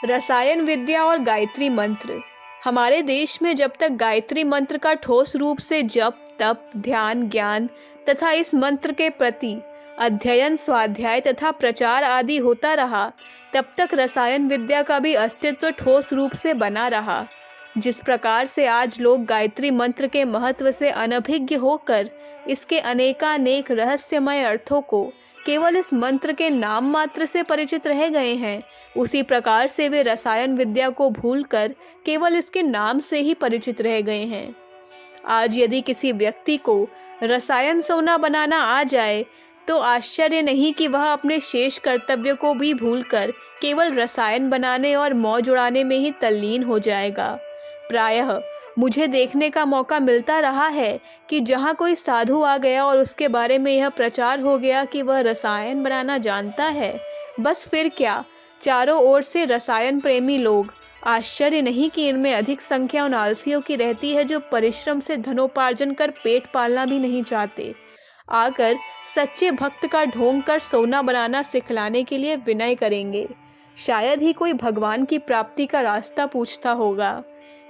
रसायन विद्या और गायत्री मंत्र। हमारे देश में जब तक गायत्री मंत्र का ठोस रूप से जप, तप, ध्यान, ज्ञान तथा इस मंत्र के प्रति अध्ययन, स्वाध्याय तथा प्रचार आदि होता रहा, तब तक रसायन विद्या का भी अस्तित्व ठोस रूप से बना रहा। जिस प्रकार से आज लोग गायत्री मंत्र के महत्व से अनभिज्ञ होकर इसके अनेकानेक रहस्यमय अर्थों को केवल इस मंत्र के नाम मात्र से परिचित रह गए हैं, उसी प्रकार से वे रसायन विद्या को भूलकर केवल इसके नाम से ही परिचित रह गए हैं। आज यदि किसी व्यक्ति को रसायन सोना बनाना आ जाए तो आश्चर्य नहीं कि वह अपने शेष कर्तव्य को भी भूलकर केवल रसायन बनाने और मौज उड़ाने में ही तल्लीन हो जाएगा। प्रायः मुझे देखने का मौका मिलता रहा है कि जहाँ कोई साधु आ गया और उसके बारे में यह प्रचार हो गया कि वह रसायन बनाना जानता है, बस फिर क्या, चारों ओर से रसायन प्रेमी लोग। आश्चर्य नहीं कि इनमें अधिक संख्या उन आलसियों की रहती है जो परिश्रम से धनोपार्जन कर पेट पालना भी नहीं चाहते, आकर सच्चे भक्त का ढोंग कर सोना बनाना सिखलाने के लिए विनय करेंगे। शायद ही कोई भगवान की प्राप्ति का रास्ता पूछता होगा।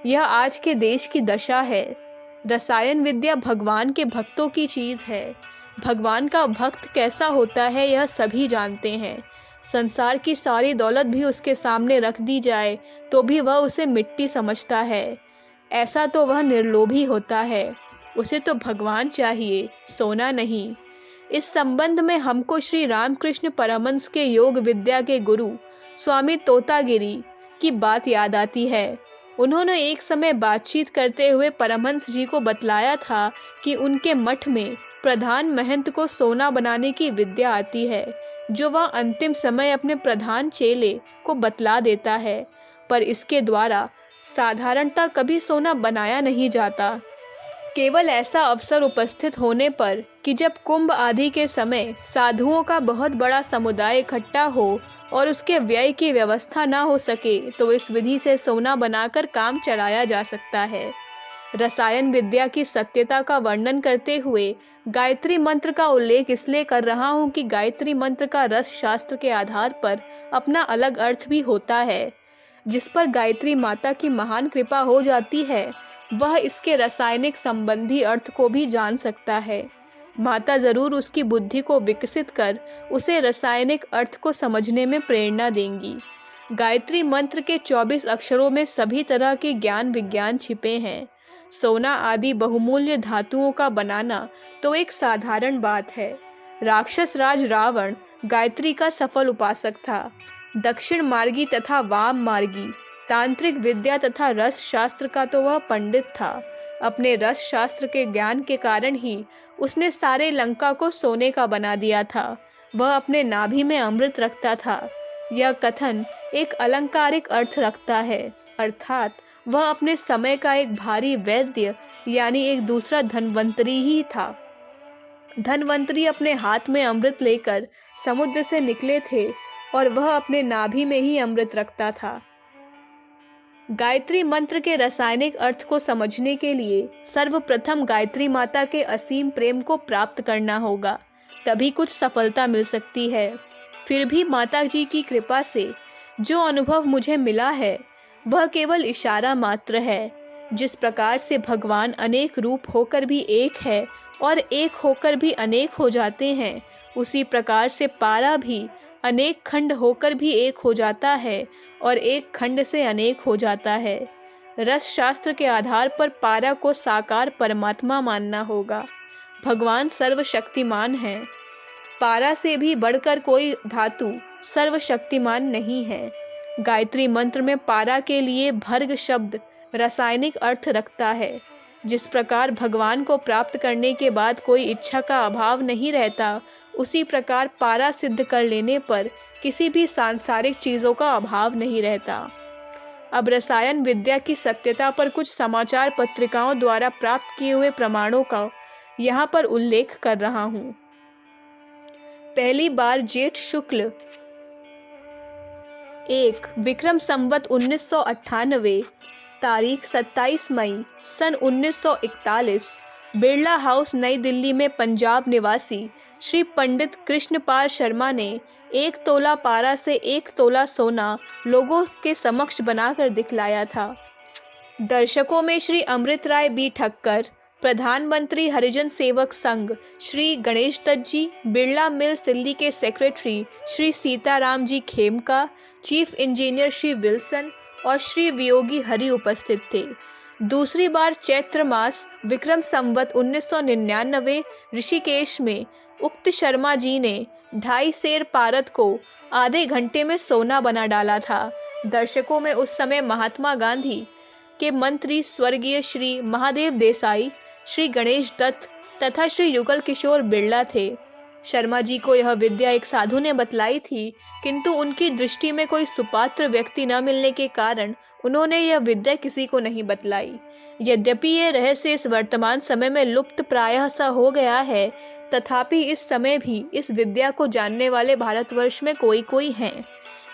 यह आज के देश की दशा है। रसायन विद्या भगवान के भक्तों की चीज़ है। भगवान का भक्त कैसा होता है यह सभी जानते हैं। संसार की सारी दौलत भी उसके सामने रख दी जाए तो भी वह उसे मिट्टी समझता है। ऐसा तो वह निर्लोभी होता है। उसे तो भगवान चाहिए, सोना नहीं। इस संबंध में हमको श्री रामकृष्ण परमहंस के योग विद्या के गुरु स्वामी तोतागिरी की बात याद आती है। उन्होंने एक समय बातचीत करते हुए परमहंस जी को बतलाया था कि उनके मठ में प्रधान महंत को सोना बनाने की विद्या आती है, जो वह अंतिम समय अपने प्रधान चेले को बतला देता है, पर इसके द्वारा साधारणतः कभी सोना बनाया नहीं जाता। केवल ऐसा अवसर उपस्थित होने पर कि जब कुंभ आदि के समय साधुओं का बहुत बड़ा समुदाय इकट्ठा हो और उसके व्यय की व्यवस्था ना हो सके, तो इस विधि से सोना बनाकर काम चलाया जा सकता है। रसायन विद्या की सत्यता का वर्णन करते हुए गायत्री मंत्र का उल्लेख इसलिए कर रहा हूँ कि गायत्री मंत्र का रस शास्त्र के आधार पर अपना अलग अर्थ भी होता है। जिस पर गायत्री माता की महान कृपा हो जाती है, वह इसके रासायनिक संबंधी अर्थ को भी जान सकता है। माता जरूर उसकी बुद्धि को विकसित कर उसे रासायनिक अर्थ को समझने में प्रेरणा देंगी। गायत्री मंत्र के 24 अक्षरों में सभी तरह के ज्ञान विज्ञान छिपे हैं। सोना आदि बहुमूल्य धातुओं का बनाना तो एक साधारण बात है। राक्षस राज रावण गायत्री का सफल उपासक था। दक्षिण मार्गी तथा वाम मार्गी तांत्रिक विद्या तथा रस शास्त्र का तो वह पंडित था। अपने रस शास्त्र के ज्ञान के कारण ही उसने सारे लंका को सोने का बना दिया था। वह अपने नाभि में अमृत रखता था। यह कथन एक अलंकारिक अर्थ रखता है, अर्थात वह अपने समय का एक भारी वैद्य यानी एक दूसरा धन्वंतरी ही था। धन्वंतरी अपने हाथ में अमृत लेकर समुद्र से निकले थे और वह अपने नाभि में ही अमृत रखता था। गायत्री मंत्र के रासायनिक अर्थ को समझने के लिए सर्वप्रथम गायत्री माता के असीम प्रेम को प्राप्त करना होगा, तभी कुछ सफलता मिल सकती है। फिर भी माता जी की कृपा से जो अनुभव मुझे मिला है वह केवल इशारा मात्र है। जिस प्रकार से भगवान अनेक रूप होकर भी एक है और एक होकर भी अनेक हो जाते हैं, उसी प्रकार से पारा भी अनेक खंड होकर भी एक हो जाता है और एक खंड से अनेक हो जाता है। रस शास्त्र के आधार पर पारा को साकार परमात्मा मानना होगा। भगवान सर्वशक्तिमान है। पारा से भी बढ़कर कोई धातु सर्वशक्तिमान नहीं है। गायत्री मंत्र में पारा के लिए भर्ग शब्द रासायनिक अर्थ रखता है। जिस प्रकार भगवान को प्राप्त करने के बाद कोई इच्छा का अभाव नहीं रहता, उसी प्रकार पारा सिद्ध कर लेने पर किसी भी सांसारिक चीज़ों का अभाव नहीं रहता। अब रसायन विद्या की सत्यता पर कुछ समाचार पत्रिकाओं द्वारा प्राप्त किए हुए प्रमाणों का यहाँ पर उल्लेख कर रहा हूँ। पहली बार जेठ शुक्ल 1 विक्रम संवत 1998 तारीख 27 मई सन 1941 बिरला हाउस नई दिल्ली में पंजाब निवासी श्री पंडित कृष्णपाल शर्मा ने 1 तोला पारा से 1 तोला सोना लोगों के समक्ष बनाकर दिखलाया था। दर्शकों में श्री अमृत राय बी ठक्कर, प्रधानमंत्री हरिजन सेवक संघ श्री गणेश दत्त जी, बिरला मिल दिल्ली के secretary Shri Sitaram ji Khemka, chief engineer Shri Wilson और श्री वियोगी हरि उपस्थित थे। दूसरी बार चैत्र मास विक्रम संवत 1999 ऋषिकेश में उक्त शर्मा जी ने 2.5 सेर पारद को आधे घंटे में सोना बना डाला था। दर्शकों में उस समय महात्मा गांधी के मंत्री स्वर्गीय श्री महादेव देसाई, श्री गणेश दत्त तथा श्री युगल किशोर बिरला थे। शर्मा जी को यह विद्या एक साधु ने बतलाई थी, किंतु उनकी दृष्टि में कोई सुपात्र व्यक्ति न मिलने के कारण उन्होंने यह विद्या किसी को नहीं बतलाई। यद्यपि यह रहस्य इस वर्तमान समय में लुप्त प्रायः सा हो गया है, तथापि इस समय भी इस विद्या को जानने वाले भारतवर्ष में कोई हैं।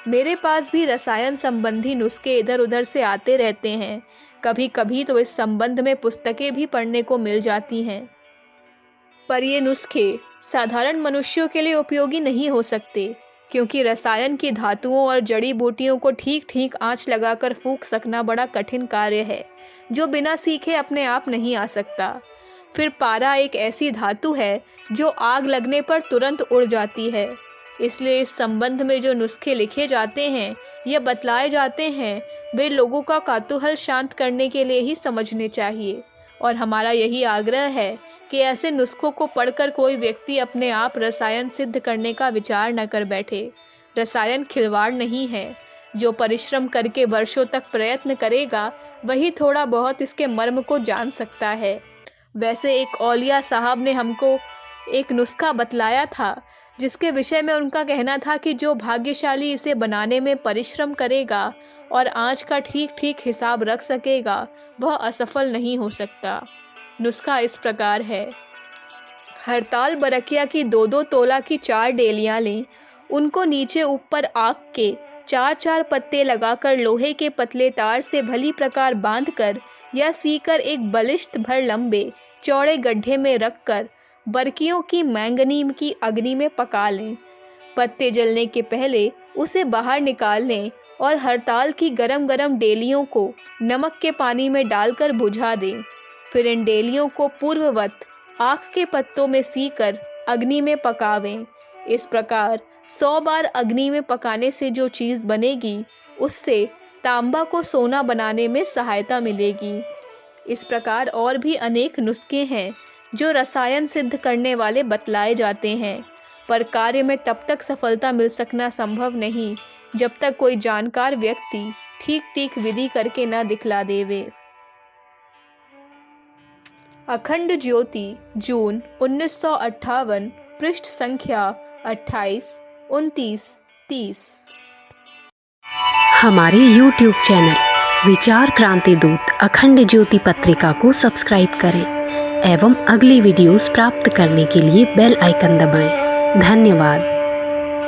मेरे पास भी रसायन संबंधी नुस्खे इधर उधर से आते रहते हैं। कभी कभी तो इस संबंध में पुस्तकें भी पढ़ने को मिल जाती हैं, पर ये नुस्खे साधारण मनुष्यों के लिए उपयोगी नहीं हो सकते, क्योंकि रसायन की धातुओं और जड़ी बूटियों को ठीक ठीक आंच लगाकर फूंक सकना बड़ा कठिन कार्य है, जो बिना सीखे अपने आप नहीं आ सकता। फिर पारा एक ऐसी धातु है जो आग लगने पर तुरंत उड़ जाती है। इसलिए इस संबंध में जो नुस्खे लिखे जाते हैं या बतलाए जाते हैं, वे लोगों का कौतूहल शांत करने के लिए ही समझने चाहिए। और हमारा यही आग्रह है कि ऐसे नुस्खों को पढ़कर कोई व्यक्ति अपने आप रसायन सिद्ध करने का विचार न कर बैठे। रसायन खिलवाड़ नहीं है। जो परिश्रम करके वर्षों तक प्रयत्न करेगा, वही थोड़ा बहुत इसके मर्म को जान सकता है। वैसे एक औलिया साहब ने हमको एक नुस्खा बतलाया था, जिसके विषय में उनका कहना था कि जो भाग्यशाली इसे बनाने में परिश्रम करेगा और आंच का ठीक ठीक हिसाब रख सकेगा, वह असफल नहीं हो सकता। नुस्खा इस प्रकार है। हरताल बरकिया की 2-2 तोला की 4 डेलियां लें। उनको नीचे ऊपर आग के 4-4 पत्ते लगाकर लोहे के पतले तार से भली प्रकार बांधकर या सीकर एक बलिष्ठ भर लंबे चौड़े गड्ढे में रखकर बरकियों की मैंगनीम की अग्नि में पका लें। पत्ते जलने के पहले उसे बाहर निकाल लें और हरताल की गरम गरम डेलियों को नमक के पानी में डालकर बुझा दें। फिर इन डेलियों को पूर्ववत आग के पत्तों में सीकर अग्नि में पकावें। इस प्रकार 100 बार अग्नि में पकाने से जो चीज़ बनेगी, उससे तांबा को सोना बनाने में सहायता मिलेगी। इस प्रकार और भी अनेक नुस्खे हैं जो रसायन सिद्ध करने वाले बतलाए जाते हैं, पर कार्य में तब तक सफलता मिल सकना संभव नहीं जब तक कोई जानकार व्यक्ति ठीक ठीक विधि करके न दिखला देवे। अखंड ज्योति, जून 1958, पृष्ठ संख्या 28, 29, 30। हमारे YouTube चैनल विचार क्रांति दूत अखंड ज्योति पत्रिका को सब्सक्राइब करें एवं अगली वीडियोस प्राप्त करने के लिए बेल आइकन दबाएं। धन्यवाद।